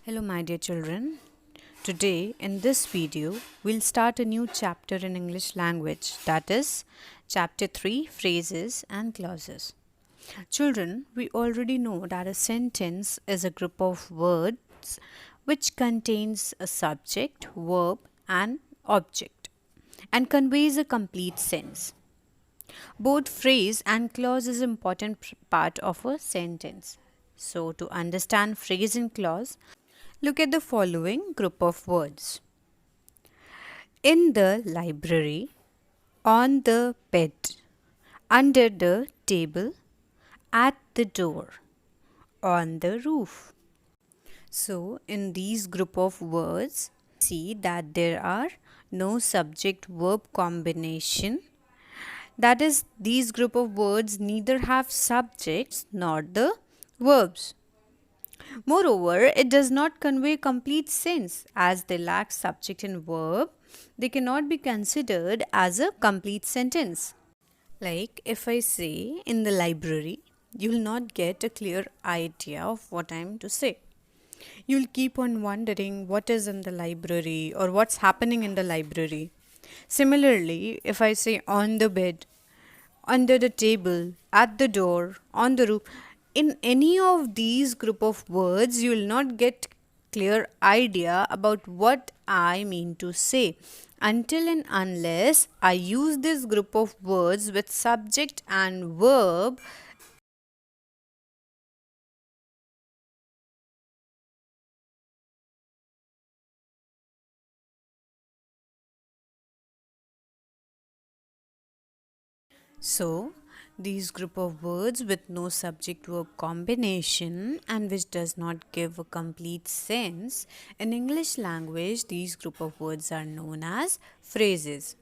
Hello, my dear children. Today, in this video, we'll start a new chapter in English language, that is, Chapter 3 Phrases and Clauses. Children, we already know that a sentence is a group of words which contains a subject, verb, and object and conveys a complete sense. Both phrase and clause is an important part of a sentence. So, to understand phrase and clause, look at the following group of words. In the library, on the bed, under the table, at the door, on the roof. So, in these group of words, see that there are no subject verb combination. That is, these group of words neither have subjects nor the verbs. Moreover, it does not convey complete sense as they lack subject and verb. They cannot be considered as a complete sentence. Like if I say in the library, you will not get a clear idea of what I am to say. You'll keep on wondering what is in the library or what's happening in the library. Similarly, if I say on the bed, under the table, at the door, on the roof, in any of these group of words, you will not get clear idea about what I mean to say until and unless I use this group of words with subject and verb. So, these group of words with no subject verb combination and which does not give a complete sense, in English language these group of words are known as phrases.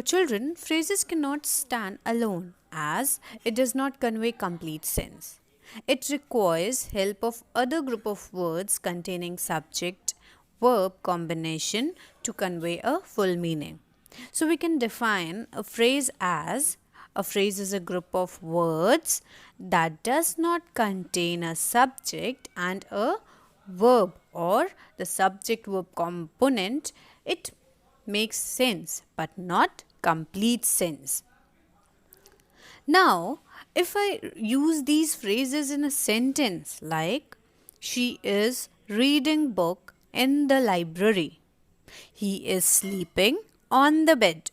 Children, phrases cannot stand alone as it does not convey complete sense. It requires help of other group of words containing subject verb combination to convey a full meaning. So we can define a phrase as a phrase is a group of words that does not contain a subject and a verb or the subject verb component. It makes sense but not complete sense. Now, if I use these phrases in a sentence like she is reading book in the library, he is sleeping on the bed,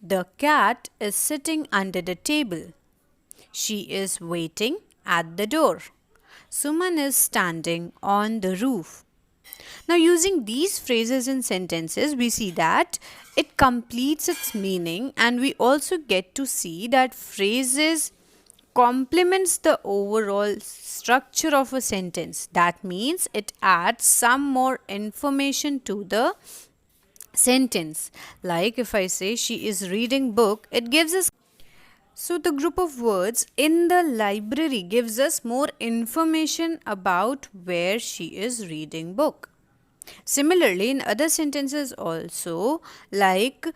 the cat is sitting under the table, she is waiting at the door, Suman is standing on the roof. Now, using these phrases in sentences, we see that it completes its meaning, and we also get to see that phrases complements the overall structure of a sentence. That means it adds some more information to the sentence. Like if I say she is reading book, it gives us, so the group of words in the library gives us more information about where she is reading book. Similarly, in other sentences also, like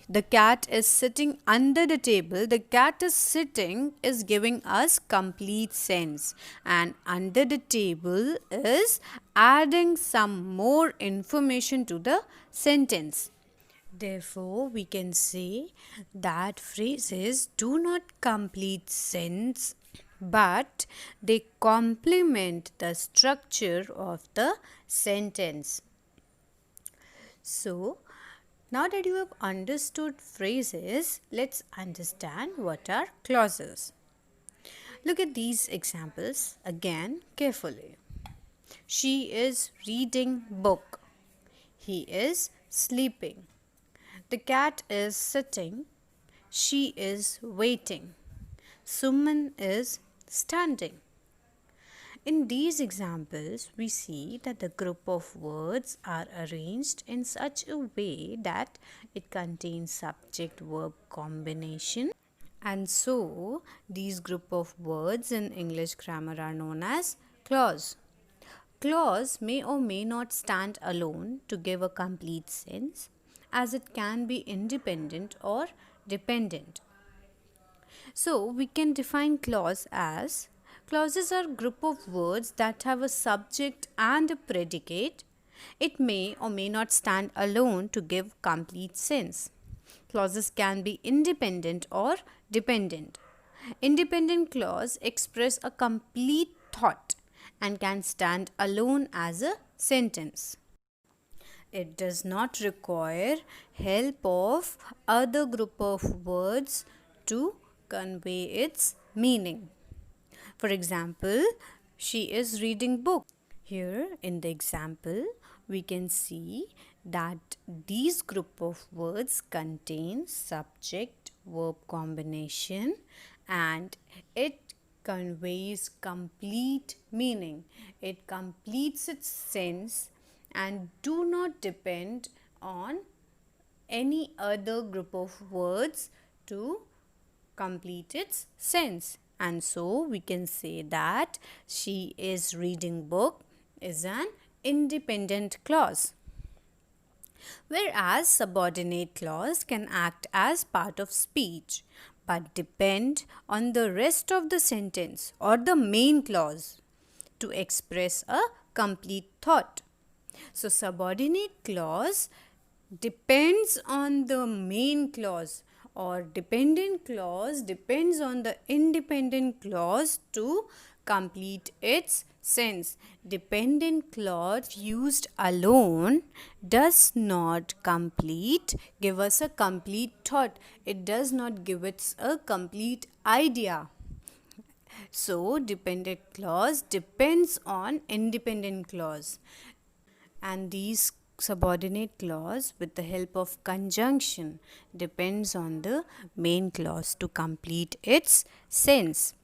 the cat is sitting under the table, the cat is sitting is giving us complete sense, and under the table is adding some more information to the sentence. Therefore, we can say that phrases do not complete sense but they complement the structure of the sentence. So, now that you have understood phrases, let's understand what are clauses. Look at these examples again carefully. She is reading book. He is sleeping. The cat is sitting. She is waiting. Suman is standing. In these examples, we see that the group of words are arranged in such a way that it contains subject-verb combination. And so, these group of words in English grammar are known as clause. Clause may or may not stand alone to give a complete sense, as it can be independent or dependent. So, we can define clause as Clauses are group of words that have a subject and a predicate. It may or may not stand alone to give complete sense. Clauses can be independent or dependent. Independent clause express a complete thought and can stand alone as a sentence. It does not require help of other group of words to convey its meaning. For example, she is reading book. Here in the example, we can see that these group of words contain subject verb combination and it conveys complete meaning. It completes its sense and do not depend on any other group of words to complete its sense. And so we can say that she is reading book is an independent clause. Whereas subordinate clause can act as part of speech but depend on the rest of the sentence or the main clause to express a complete thought. So subordinate clause depends on the main clause, or dependent clause depends on the independent clause to complete its sense. Dependent clause used alone does not give us a complete thought. It does not give us a complete idea. So dependent clause depends on independent clause, and these subordinate clause with the help of conjunction depends on the main clause to complete its sense.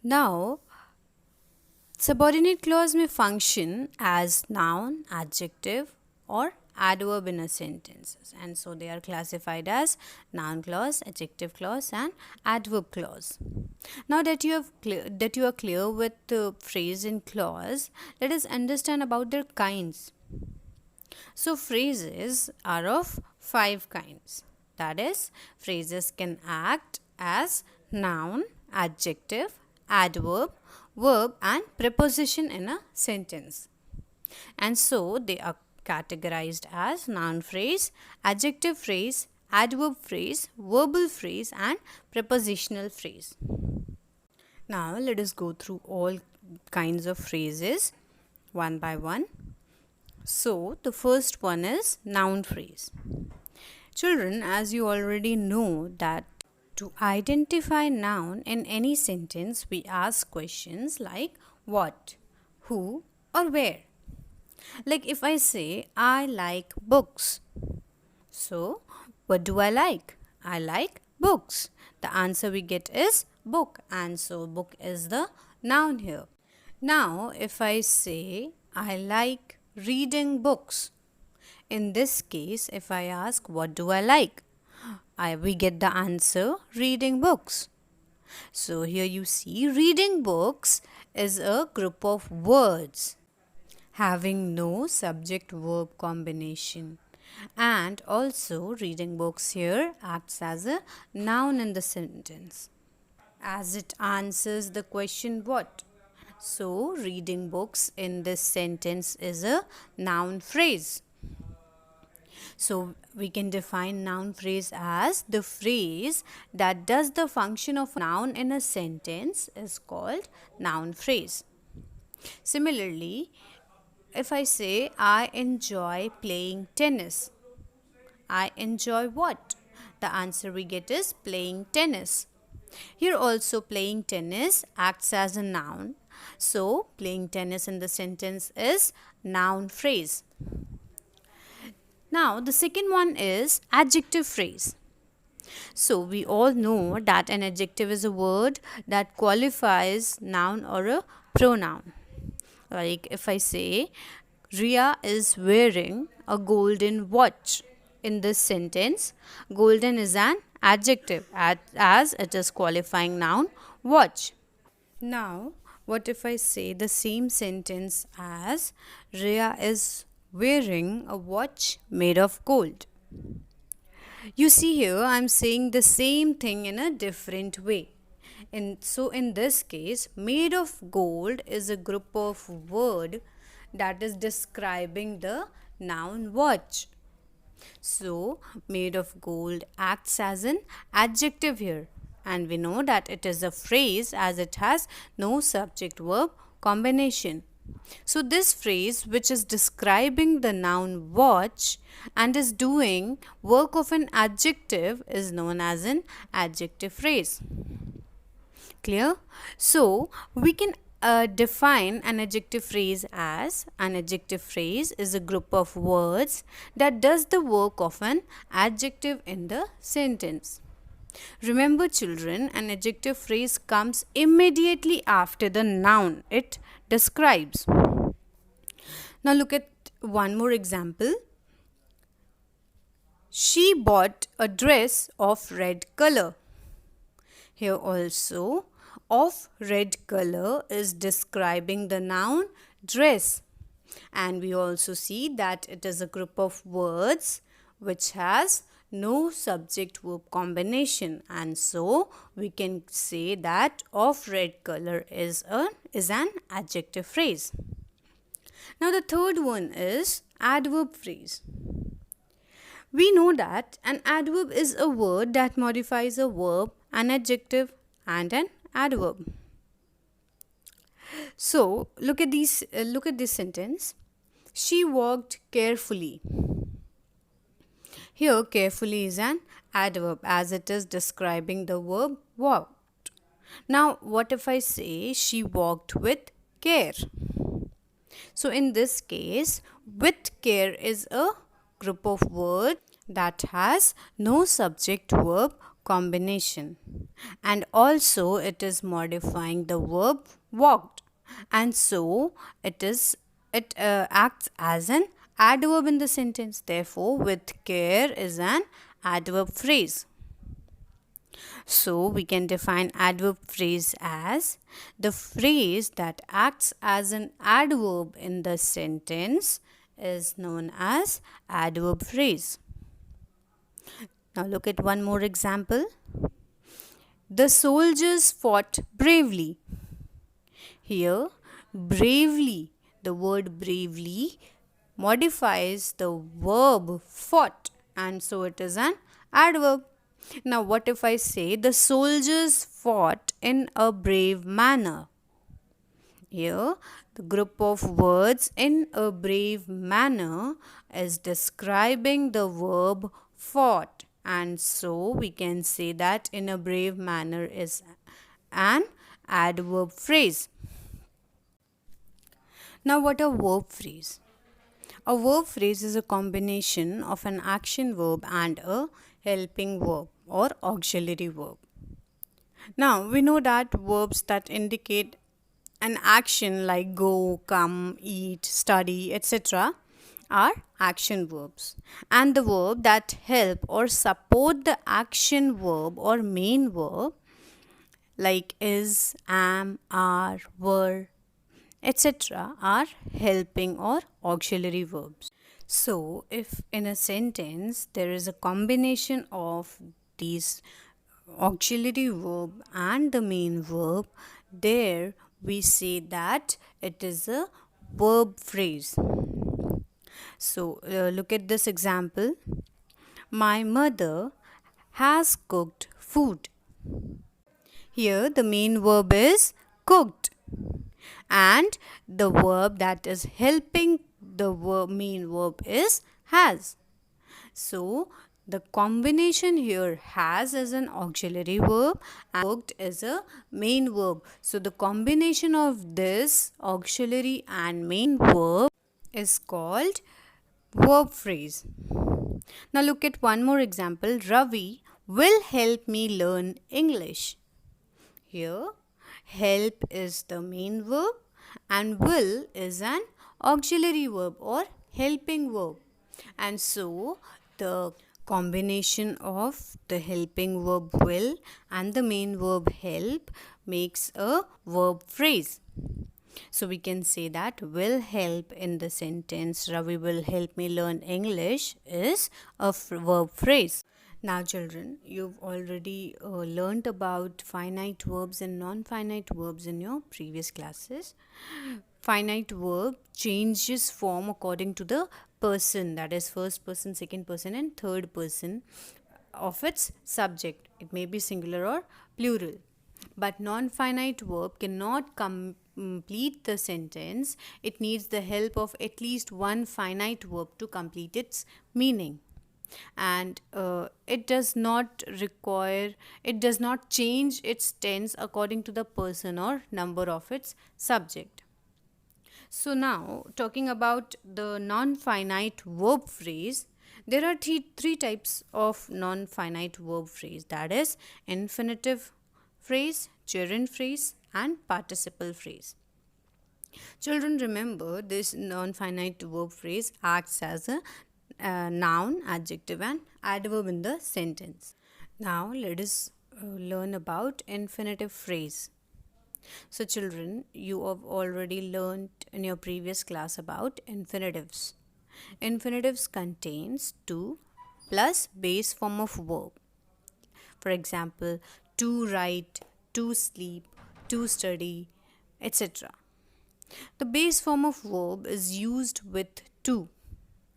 Now, subordinate clause may function as noun, adjective or adverb in a sentence, and so they are classified as noun clause, adjective clause and adverb clause. Now that you are clear with the phrase and clause, let us understand about their kinds. So phrases are of 5 kinds. That is, phrases can act as noun, adjective, adverb, verb and preposition in a sentence. And so they are categorized as noun phrase, adjective phrase, adverb phrase, verbal phrase and prepositional phrase. Now let us go through all kinds of phrases one by one. So the first one is noun phrase. Children, as you already know that to identify noun in any sentence, we ask questions like what, who or where. Like if I say, I like books. So, what do I like? I like books. The answer we get is book, and so book is the noun here. Now, if I say, I like reading books. In this case, if I ask, what do I like? We get the answer, reading books. So, here you see, reading books is a group of words having no subject verb combination, and also reading books here acts as a noun in the sentence as it answers the question what. So reading books in this sentence is a noun phrase. So we can define noun phrase as the phrase that does the function of noun in a sentence is called noun phrase. Similarly, if I say, I enjoy playing tennis. I enjoy what? The answer we get is playing tennis. Here also playing tennis acts as a noun. So, playing tennis in the sentence is noun phrase. Now, the second one is adjective phrase. So, we all know that an adjective is a word that qualifies noun or a pronoun. Like if I say, Ria is wearing a golden watch. In this sentence, golden is an adjective as it is qualifying noun watch. Now, what if I say the same sentence as Ria is wearing a watch made of gold? You see here, I am saying the same thing in a different way. In this case, made of gold is a group of word that is describing the noun watch. So, made of gold acts as an adjective here, and we know that it is a phrase as it has no subject verb combination. So, this phrase, which is describing the noun watch and is doing work of an adjective, is known as an adjective phrase. Clear? So, we can define an adjective phrase as an adjective phrase is a group of words that does the work of an adjective in the sentence. Remember, children, an adjective phrase comes immediately after the noun it describes. Now, look at one more example. She bought a dress of red color. Here also, of red color is describing the noun dress, and we also see that it is a group of words which has no subject verb combination, and so we can say that of red color is an adjective phrase. Now the third one is adverb phrase. We know that an adverb is a word that modifies a verb, an adjective, and an adverb. So look at this sentence. She walked carefully. Here, carefully is an adverb as it is describing the verb walked. Now, what if I say she walked with care? So in this case, with care is a group of words that has no subject verb combination, and also it is modifying the verb walked, and so it acts as an adverb in the sentence. Therefore, with care is an adverb phrase. So we can define adverb phrase as the phrase that acts as an adverb in the sentence is known as adverb phrase. Now look at one more example. The soldiers fought bravely. Here, bravely, the word bravely modifies the verb fought, and so it is an adverb. Now what if I say the soldiers fought in a brave manner? Here, the group of words in a brave manner is describing the verb fought, and so we can say that in a brave manner is an adverb phrase. Now what a verb phrase? A verb phrase is a combination of an action verb and a helping verb or auxiliary verb. Now we know that verbs that indicate an action like go, come, eat, study, etc. are action verbs, and the verb that help or support the action verb or main verb like is, am, are, were, etc. are helping or auxiliary verbs. So if in a sentence there is a combination of these auxiliary verb and the main verb, there we say that it is a verb phrase. So look at this example. My mother has cooked food. Here the main verb is cooked, and the verb that is helping the main verb is has. So the combination here has as an auxiliary verb and cooked is a main verb. So the combination of this auxiliary and main verb is called verb phrase. Now look at one more example. Ravi will help me learn English. Here, help is the main verb and will is an auxiliary verb or helping verb. And so, the combination of the helping verb will and the main verb help makes a verb phrase. So, we can say that will help in the sentence Ravi will help me learn English is a verb phrase. Now, children, you've already learnt about finite verbs and non-finite verbs in your previous classes. Finite verb changes form according to the person, that is first person, second person and third person of its subject. It may be singular or plural. But non-finite verb cannot complete the sentence. It needs the help of at least one finite verb to complete its meaning. And it does not change its tense according to the person or number of its subject. So now, talking about the non-finite verb phrase, there are three types of non-finite verb phrase, that is infinitive phrase, gerund phrase and participle phrase. Children, remember this non-finite verb phrase acts as a noun, adjective and adverb in the sentence. Now let us learn about infinitive phrase. So children, you have already learned in your previous class about infinitives. Infinitives contains to plus base form of verb. For example, to write, to sleep, to study, etc. The base form of verb is used with to,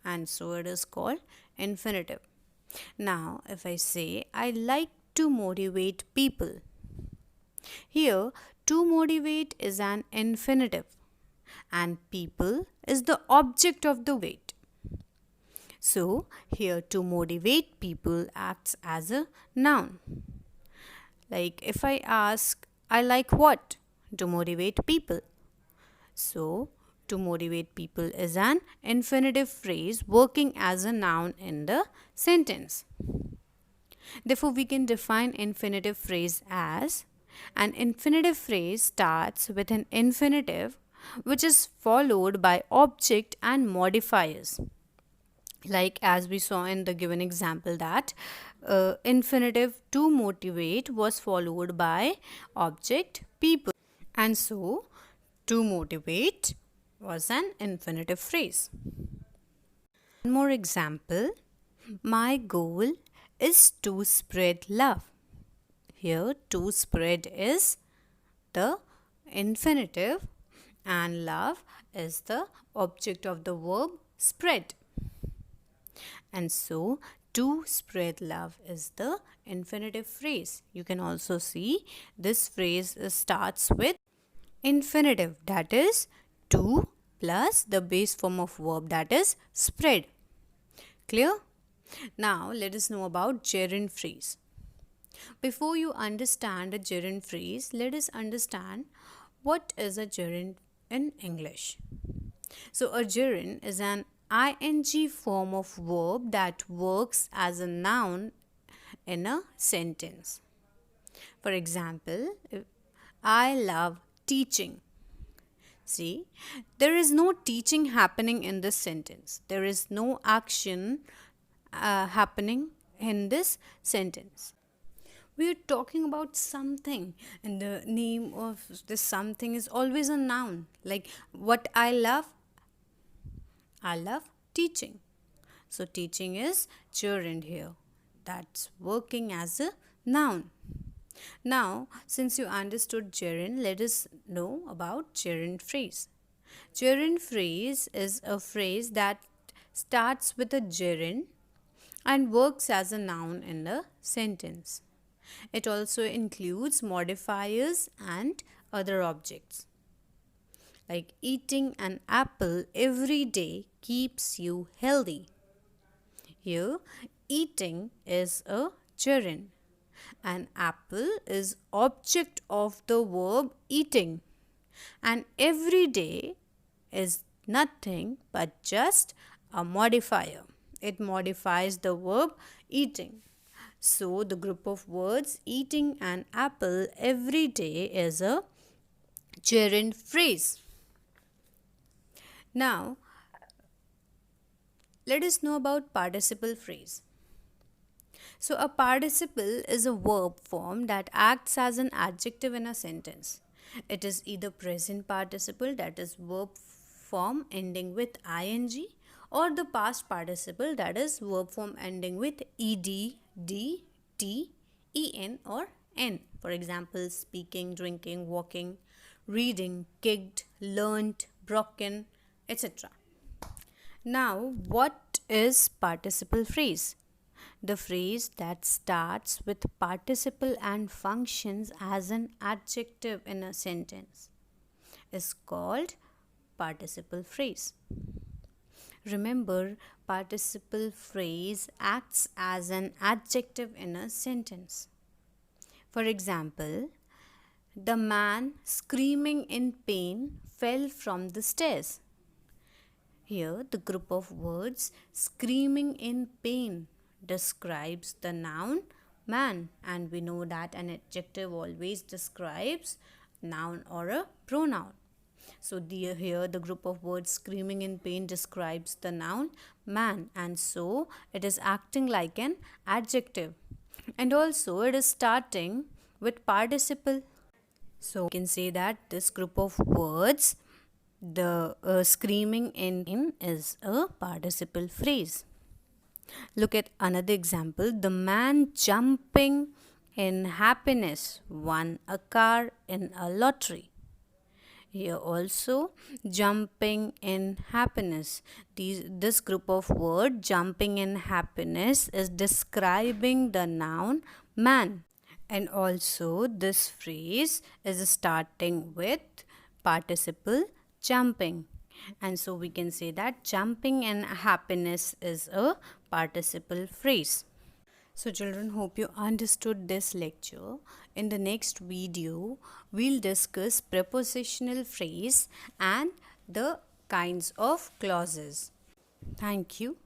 and so it is called infinitive. Now, if I say, I like to motivate people. Here, to motivate is an infinitive and people is the object of the wait. So, here to motivate people acts as a noun. Like if I ask, I like what? To motivate people. So, to motivate people is an infinitive phrase working as a noun in the sentence. Therefore, we can define infinitive phrase as an infinitive phrase starts with an infinitive which is followed by object and modifiers. Like as we saw in the given example that infinitive to motivate was followed by object people. And so, to motivate was an infinitive phrase. One more example. My goal is to spread love. Here, to spread is the infinitive and love is the object of the verb spread. And so, to spread love is the infinitive phrase. You can also see this phrase starts with infinitive, that is to plus the base form of verb, that is spread. Clear? Now let us know about gerund phrase. Before you understand a gerund phrase, let us understand what is a gerund in English. So a gerund is an ing form of verb that works as a noun in a sentence. For example, I love teaching. See, there is no teaching happening in this sentence. There is no action happening in this sentence. We are talking about something, and the name of this something is always a noun. Like what I love teaching. So teaching is gerund here. That's working as a noun. Now, since you understood gerund, let us know about gerund phrase. Gerund phrase is a phrase that starts with a gerund and works as a noun in the sentence. It also includes modifiers and other objects. Like eating an apple every day keeps you healthy. Here, eating is a gerund. An apple is object of the verb eating, and every day is nothing but just a modifier. It modifies the verb eating. So the group of words eating an apple every day is a gerund phrase. Now let us know about participle phrase. So a participle is a verb form that acts as an adjective in a sentence. It is either present participle, that is verb form ending with ing, or the past participle, that is verb form ending with ed, D, T, E, N or N. For example, speaking, drinking, walking, reading, kicked, learnt, broken, etc. Now, what is participle phrase? The phrase that starts with participle and functions as an adjective in a sentence is called participle phrase. Remember, participle phrase acts as an adjective in a sentence. For example, the man screaming in pain fell from the stairs. Here, the group of words screaming in pain describes the noun man, and we know that an adjective always describes noun or a pronoun. So here the group of words screaming in pain describes the noun man, and so it is acting like an adjective, and also it is starting with participle. So we can say that this group of words, the screaming in him, is a participle phrase. Look at another example. The man jumping in happiness won a car in a lottery. Here also, jumping in happiness. This group of words, jumping in happiness, is describing the noun man. And also, this phrase is starting with participle jumping. And so we can say that jumping in happiness is a participle phrase. So children, hope you understood this lecture. In the next video, we'll discuss prepositional phrase and the kinds of clauses. Thank you.